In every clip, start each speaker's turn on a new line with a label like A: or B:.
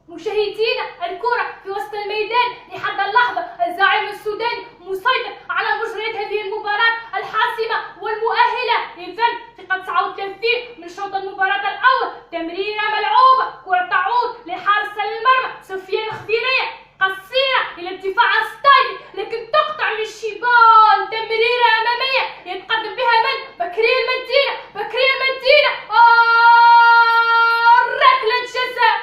A: مشاهدينا، الكرة في وسط الميدان لحد اللحظة الزعيم السوداني مسيطر على مجريات هذه المباراة الحاسمة والمؤهلة للفوز في 39 من شوط المباراة الأول. تمريرة ملعوبة، كرة تعود لحارس المرمى سفيان الخضيرية، قصيرة للارتفاع الصايفي لكن تقطع من الشبال. تمريرة أمامية يتقدم بها من؟ بكري المدينة. بكري المدينة ركلة جزاء،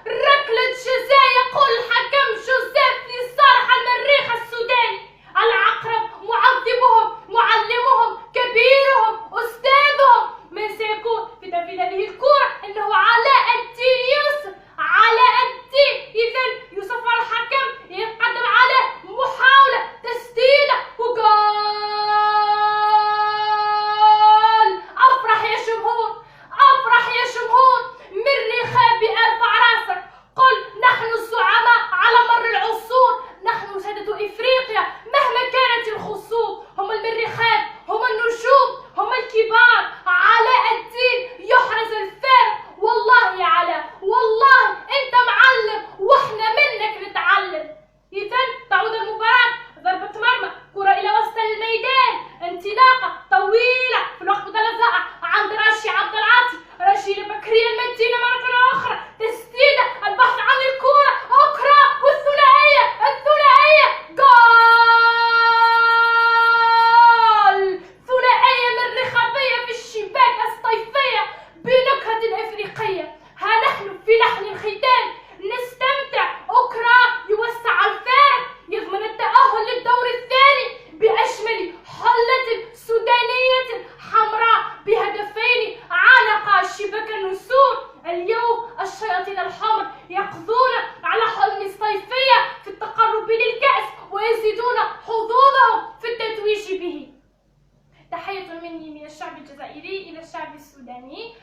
A: ركلة جزاء يقول الحكم جوزيف لصالح المريخ السوداني. العقرب معذبهم، معلمهم، كبيرهم، أستاذهم. من سيكون في تنفيذ هذه الكرة؟ إنه علاء الدين يوسف. علاء الدين. إذن يوسف الحكم يتقدم عليه محاولة تسديدة وجول. أفرح يا جمهور، أفرح يا جمهور. مريخا بأرفع راسك، قل نحن الزعماء على مر العصور، نحن سادة إفريقيا مهما كانت الخصوم. هم المريخات، هم النجوم، هم الكبار. علاء الدين يحرز الفارق. والله يا علاء، والله أنت معلم وإحنا منك نتعلم. إذن تعود المباراة، ضربة مرمى، كرة إلى وسط الميدان، انطلاقة طويلة في الوقت بدل الضائع عند راشي عبد العاطي. راشي لبكري المدينة مرة أخرى، تسديدة، البحث عن الكرة، أكرة والثنائية، الثنائية، جول. ثنائية مريخابية في الشباك الصيفية بنكهة إفريقية. ها نحن في لحن الختام نستمتع. أكرة يوسع الفارق، يضمن التأهل للدور الثاني بأجمل حلة سودانية حمراء بهدفين عانقا شباك النسور. اليوم الشياطين الحمر يقضون على حلم الصيفية في التقرب للكأس ويزيدون حظوظهم في التتويج به. تحية مني من الشعب الجزائري إلى الشعب السوداني.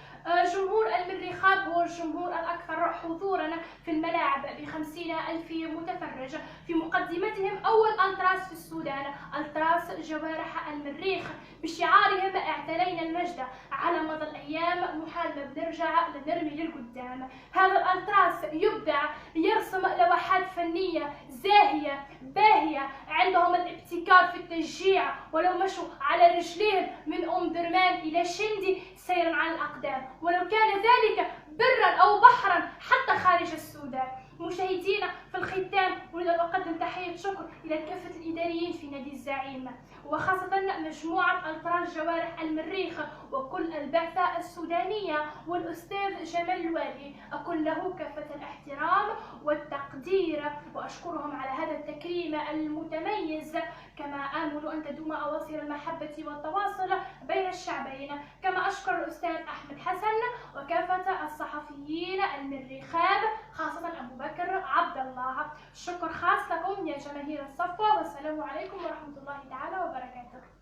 A: جمهور المريخاب هو الجمهور الأكثر حضورا في الملاعب ب50,000 متفرج. في مقدمتهم أول ألتراس في السودان، ألتراس جوارح المريخ، بشعارهم اعتلينا المجد. على مدى الأيام محال ما بنرجع لنرمي للقدام. هذا الألتراس يبدع، يرسم لوحات فنية زاهية باهية، عندهم الابتكار في التشجيع ولو مشوا على رجليهم من أم درمان إلى شندي سيرا على الأقدام، ولو كان ذلك برا أو بحرا حتى خارج السودان. مشاهدينا، في الختام أريد أن أقدم تحية شكر إلى كافة الإداريين في نادي الزعيم، وخاصة مجموعة ألتراس جوارح المريخ وكل البعثة السودانية والأستاذ جمال الوالي. أكن له كافة الاحترام والتقدير وأشكرهم على هذا التكريم المتميز. كما آمل أن تدوم أواصر المحبة والتواصل بين الشعبين. كما أشكر الأستاذ أحمد حسن وكافة الصحفيين المريخاب، خاصة أبو بكر عبد الله. شكر خاص لكم يا جماهير الصفوة، والسلام عليكم ورحمة الله تعالى وبركاته.